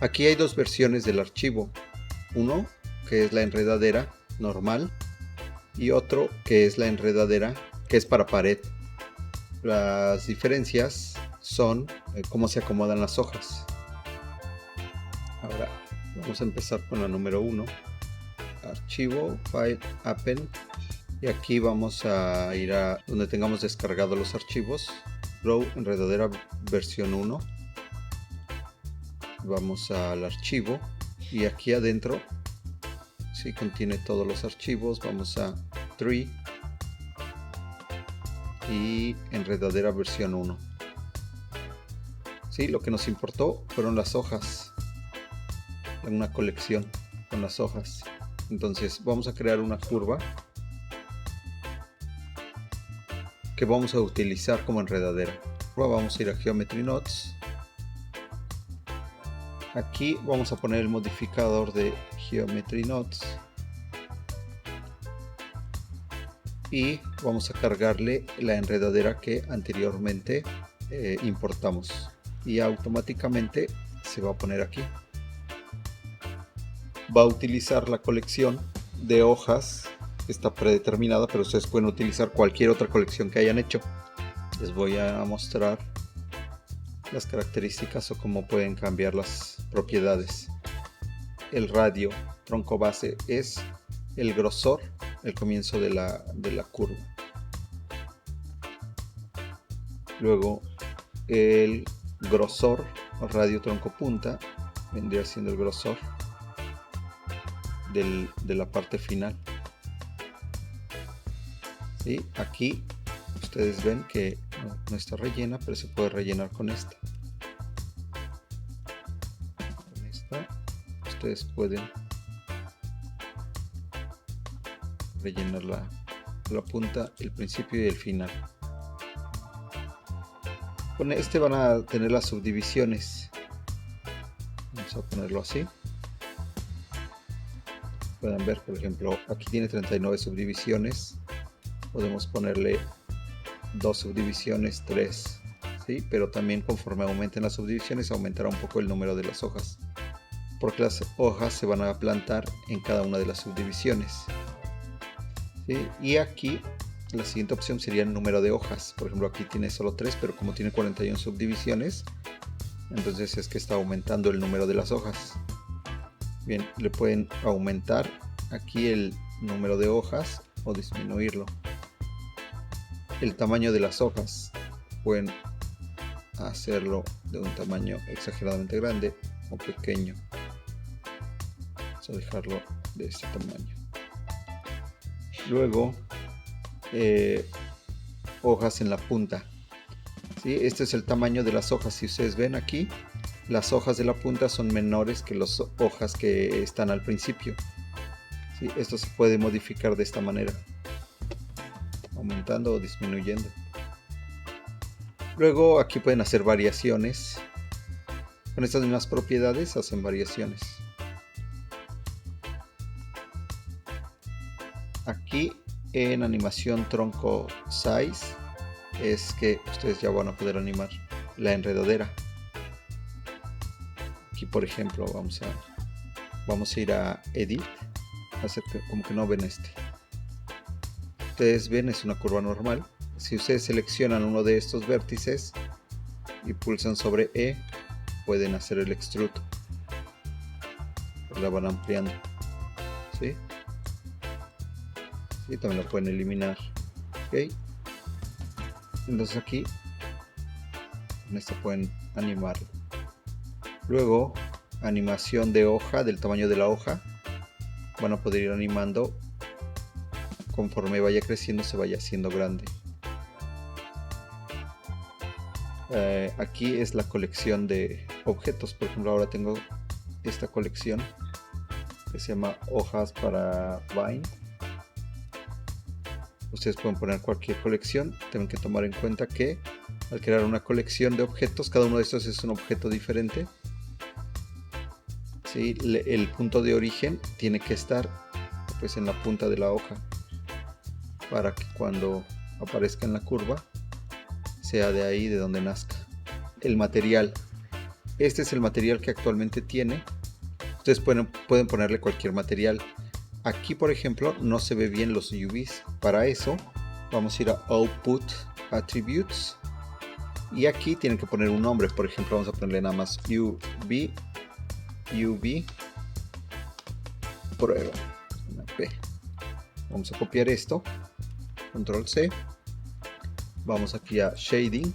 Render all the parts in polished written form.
Aquí hay dos versiones del archivo. Uno que es la enredadera normal y otro que es la enredadera que es para pared. Las diferencias son cómo se acomodan las hojas. Ahora vamos a empezar con la número 1. Archivo, File, Append. Y aquí vamos a ir a donde tengamos descargado los archivos. Grow, enredadera versión 1. Vamos al archivo y aquí adentro sí contiene todos los archivos. Vamos a Tree y enredadera versión 1. Sí, lo que nos importó fueron las hojas, una colección con las hojas. Entonces vamos a crear una curva que vamos a utilizar como enredadera. Vamos a ir a Geometry Nodes. Aquí vamos a poner el modificador de Geometry Nodes y vamos a cargarle la enredadera que anteriormente importamos y automáticamente se va a poner aquí. Va a utilizar la colección de hojas que está predeterminada, pero ustedes pueden utilizar cualquier otra colección que hayan hecho. Les voy a mostrar las características o cómo pueden cambiar las propiedades. El radio tronco base es el grosor, el comienzo de la curva. Luego el grosor, radio tronco punta, vendría siendo el grosor de la parte final. ¿Sí? Aquí ustedes ven que no está rellena, pero se puede rellenar con esta. Con esta ustedes pueden rellenar la punta, el principio y el final. Con este van a tener las subdivisiones. Vamos a ponerlo así. Pueden ver, por ejemplo, aquí tiene 39 subdivisiones. Podemos ponerle 2 subdivisiones, 3, ¿sí? Pero también conforme aumenten las subdivisiones aumentará un poco el número de las hojas, porque las hojas se van a plantar en cada una de las subdivisiones, ¿sí? Y aquí la siguiente opción sería el número de hojas. Por ejemplo, aquí tiene solo 3, pero como tiene 41 subdivisiones, entonces es que está aumentando el número de las hojas. Bien, le pueden aumentar aquí el número de hojas o disminuirlo. El tamaño de las hojas pueden hacerlo de un tamaño exageradamente grande o pequeño. Vamos a dejarlo de este tamaño. Luego hojas en la punta, ¿sí? Este es el tamaño de las hojas. Si ustedes ven aquí, las hojas de la punta son menores que las hojas que están al principio, ¿sí? Esto se puede modificar de esta manera, aumentando o disminuyendo. Luego aquí pueden hacer variaciones. Con estas mismas propiedades hacen variaciones. Aquí en animación tronco size es que ustedes ya van a poder animar la enredadera. Aquí por ejemplo vamos a ir a edit, hacer como que no ven este. Ustedes ven, es una curva normal. Si ustedes seleccionan uno de estos vértices y pulsan sobre E, pueden hacer el extrude. La van ampliando, ¿sí? Y también lo pueden eliminar. ¿Ok? Entonces aquí con esto pueden animarlo. Luego, animación de hoja, del tamaño de la hoja. Van a poder ir animando conforme vaya creciendo, se vaya haciendo grande. Aquí es la colección de objetos. Por ejemplo, ahora tengo esta colección que se llama hojas para Vine. Ustedes pueden poner cualquier colección. Tienen que tomar en cuenta que al crear una colección de objetos, cada uno de estos es un objeto diferente. ¿Sí? El punto de origen tiene que estar pues en la punta de la hoja, para que cuando aparezca en la curva sea de ahí de donde nazca. El material este es el material que actualmente tiene. Ustedes pueden ponerle cualquier material. Aquí, por ejemplo, no se ve bien los UVs. Para eso vamos a ir a Output Attributes y aquí tienen que poner un nombre. Por ejemplo, vamos a ponerle nada más UV prueba, una P. Vamos a copiar esto, control C, vamos aquí a Shading,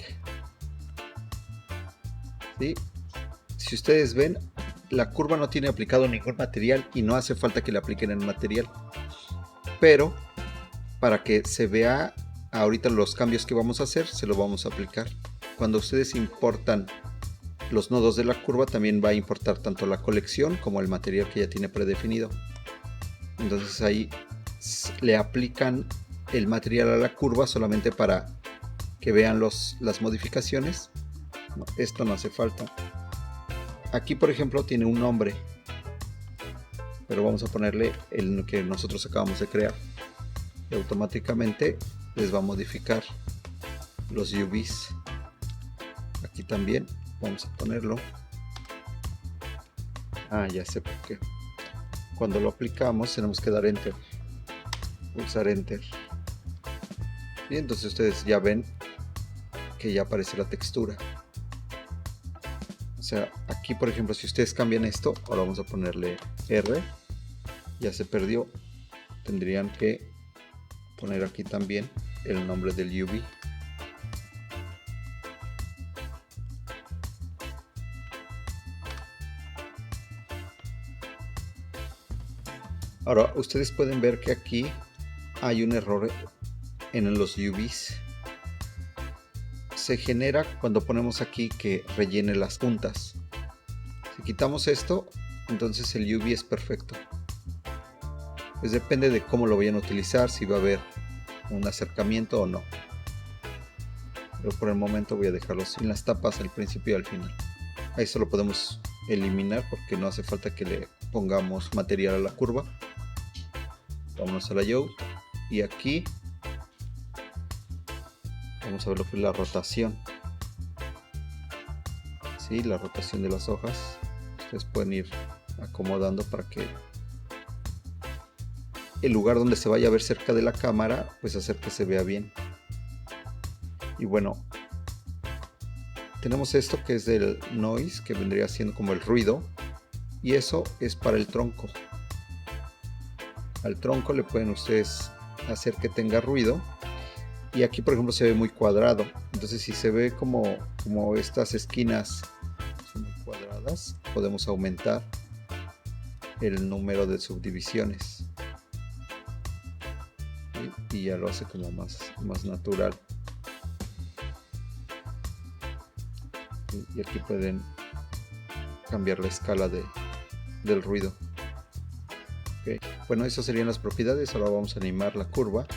¿sí? Si ustedes ven, la curva no tiene aplicado ningún material y no hace falta que le apliquen el material, pero para que se vea ahorita los cambios que vamos a hacer, se lo vamos a aplicar. Cuando ustedes importan los nodos de la curva, también va a importar tanto la colección como el material que ya tiene predefinido. Entonces ahí le aplican el material a la curva solamente para que vean las modificaciones. No, esto no hace falta. Aquí, por ejemplo, tiene un nombre, pero vamos a ponerle el que nosotros acabamos de crear y automáticamente les va a modificar los UVs. Aquí también vamos a ponerlo. Ya sé por qué. Cuando lo aplicamos tenemos que dar Enter, pulsar Enter, y entonces ustedes ya ven que ya aparece la textura. O sea, aquí por ejemplo, si ustedes cambian esto, ahora vamos a ponerle R, ya se perdió. Tendrían que poner aquí también el nombre del UV. Ahora ustedes pueden ver que aquí hay un error en los UVs. Se genera cuando ponemos aquí que rellene las puntas. Si quitamos esto, entonces el UV es perfecto. Pues depende de cómo lo vayan a utilizar, si va a haber un acercamiento o no. Pero por el momento voy a dejarlo sin las tapas al principio y al final. Ahí solo podemos eliminar porque no hace falta que le pongamos material a la curva. Vamos a la layout y aquí vamos a ver lo que es la rotación. Sí, la rotación de las hojas. Ustedes pueden ir acomodando para que el lugar donde se vaya a ver cerca de la cámara, pues hacer que se vea bien. Y bueno, tenemos esto que es del noise, que vendría siendo como el ruido, y eso es para el tronco. Al tronco le pueden ustedes hacer que tenga ruido, y aquí por ejemplo se ve muy cuadrado. Entonces si se ve como estas esquinas son muy cuadradas, podemos aumentar el número de subdivisiones, ¿sí? Y ya lo hace como más natural. Y aquí pueden cambiar la escala del ruido. Okay. Bueno, esas serían las propiedades. Ahora vamos a animar la curva.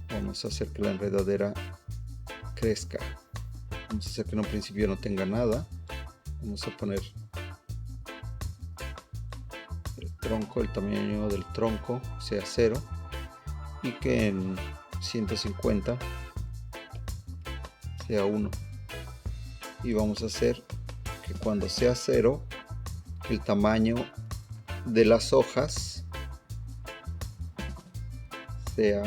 Vamos a hacer que la enredadera crezca. Vamos a hacer que en un principio no tenga nada. Vamos a poner el tronco, el tamaño del tronco sea 0 y que en 150 sea 1. Y vamos a hacer que cuando sea 0 el tamaño de las hojas sea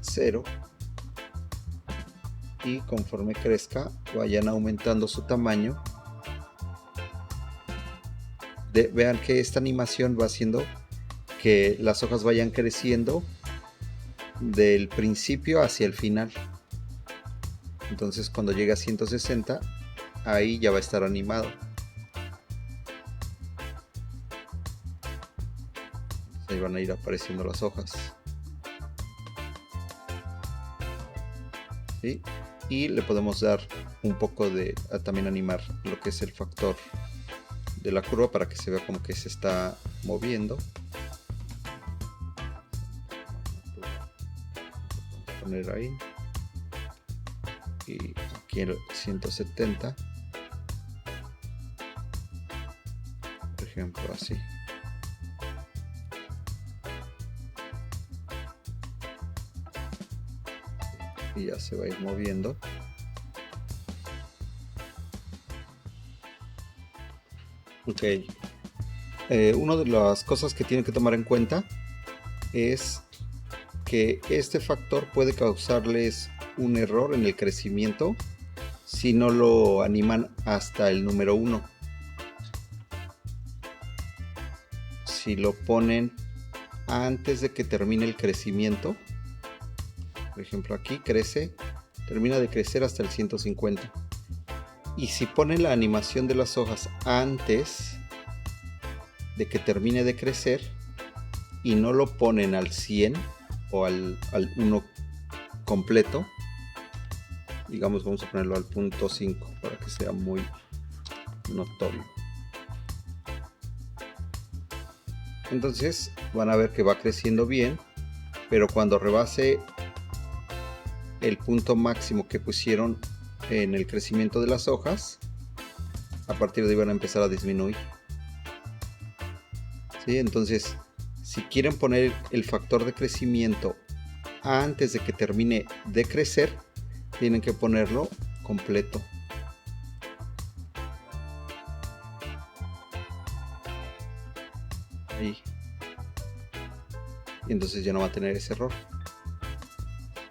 0 y conforme crezca vayan aumentando su tamaño. Vean que esta animación va haciendo que las hojas vayan creciendo del principio hacia el final. Entonces cuando llegue a 160 ahí ya va a estar animado. Ahí van a ir apareciendo las hojas, ¿sí? Y le podemos dar un poco de también animar lo que es el factor de la curva para que se vea como que se está moviendo. Vamos a poner ahí y aquí en 170, por ejemplo, así. Y ya se va a ir moviendo. Ok. Una de las cosas que tienen que tomar en cuenta es que este factor puede causarles un error en el crecimiento si no lo animan hasta el número 1. Si lo ponen antes de que termine el crecimiento, por ejemplo aquí termina de crecer hasta el 150. Y si ponen la animación de las hojas antes de que termine de crecer y no lo ponen al 100 o al 1 completo, digamos vamos a ponerlo al punto 5 para que sea muy notorio. Entonces van a ver que va creciendo bien, pero cuando rebase el punto máximo que pusieron en el crecimiento de las hojas, a partir de ahí van a empezar a disminuir. ¿Sí? Entonces, si quieren poner el factor de crecimiento antes de que termine de crecer, tienen que ponerlo completo. Ahí. Y entonces ya no va a tener ese error.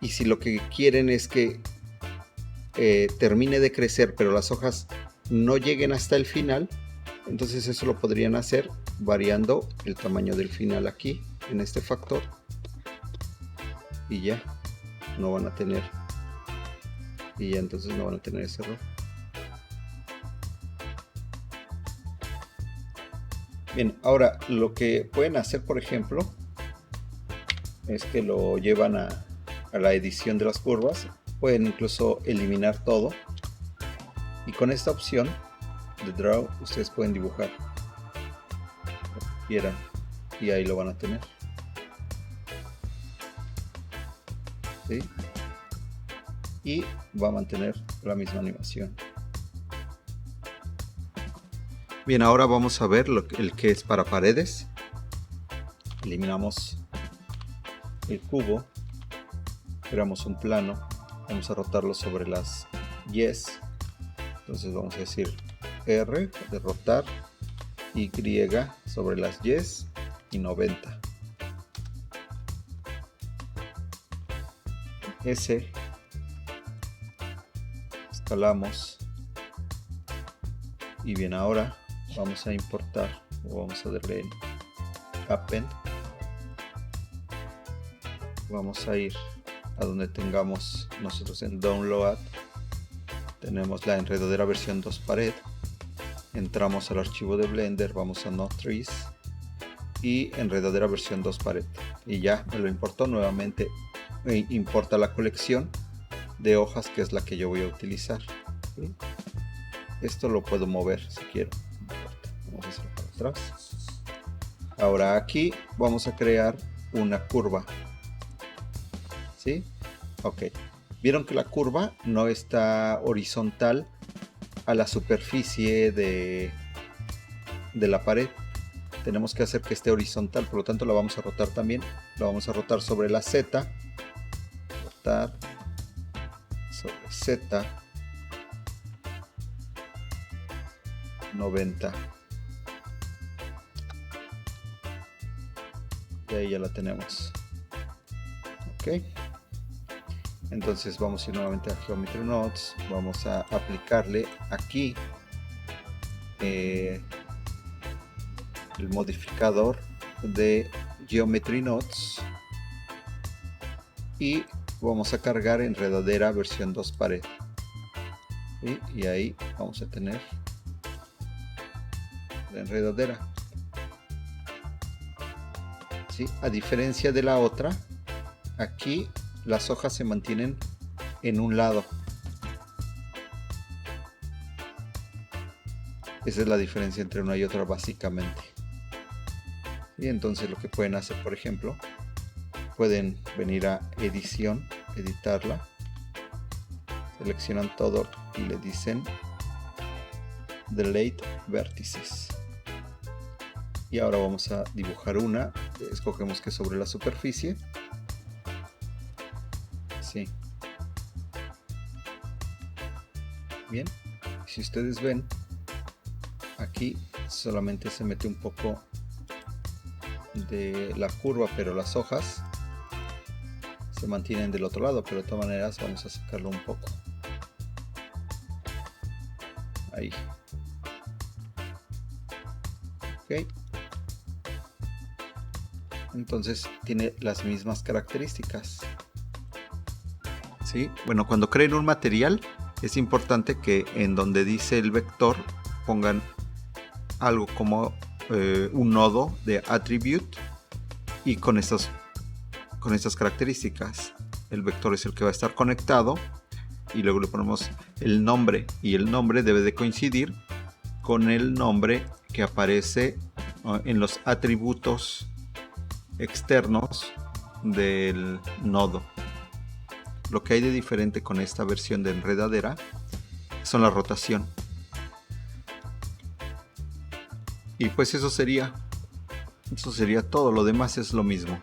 Y si lo que quieren es que termine de crecer, pero las hojas no lleguen hasta el final, entonces eso lo podrían hacer variando el tamaño del final aquí en este factor, y ya no van a tener, y ya entonces no van a tener ese error. Bien, ahora lo que pueden hacer, por ejemplo, es que lo llevan a la edición de las curvas. Pueden incluso eliminar todo, y con esta opción de Draw ustedes pueden dibujar lo que quieran, y ahí lo van a tener. ¿Sí? Y va a mantener la misma animación. Bien, ahora vamos a ver el que es para paredes. Eliminamos el cubo, creamos un plano, vamos a rotarlo sobre las Yes. Entonces vamos a decir R de rotar, Y sobre las Yes y 90. S, escalamos. Y bien, ahora vamos a importar, o vamos a darle Append. Vamos a ir a donde tengamos nosotros en Download. Tenemos la enredadera versión 2 pared. Entramos al archivo de Blender, vamos a Node Trees y enredadera versión 2 pared. Y ya me lo importó nuevamente. Importa la colección de hojas, que es la que yo voy a utilizar. ¿Sí? Esto lo puedo mover si quiero. Vamos a hacerlo para atrás. Ahora aquí vamos a crear una curva. ¿Sí? Ok. Vieron que la curva no está horizontal a la superficie de la pared. Tenemos que hacer que esté horizontal, por lo tanto la vamos a rotar también. La vamos a rotar sobre la Z. Rotar sobre Z 90. Y ahí ya la tenemos. Ok. Entonces vamos a ir nuevamente a Geometry Nodes. Vamos a aplicarle aquí el modificador de Geometry Nodes. Y vamos a cargar enredadera versión 2 pared. ¿Sí? Y ahí vamos a tener la enredadera. ¿Sí? A diferencia de la otra, aquí las hojas se mantienen en un lado. Esa es la diferencia entre una y otra básicamente. Y entonces lo que pueden hacer, por ejemplo, pueden venir a edición, editarla, seleccionan todo y le dicen Delete Vertices. Y ahora vamos a dibujar una. Escogemos que sobre la superficie. Sí. Bien. Si ustedes ven, aquí solamente se mete un poco de la curva, pero las hojas se mantienen del otro lado, pero de todas maneras vamos a sacarlo un poco. Ahí. Ok. Entonces tiene las mismas características. ¿Sí? Bueno, cuando creen un material es importante que en donde dice el vector pongan algo como un nodo de attribute y con estas características. El vector es el que va a estar conectado y luego le ponemos el nombre, y el nombre debe de coincidir con el nombre que aparece en los atributos externos del nodo. Lo que hay de diferente con esta versión de enredadera son la rotación. Y pues eso sería todo, lo demás es lo mismo.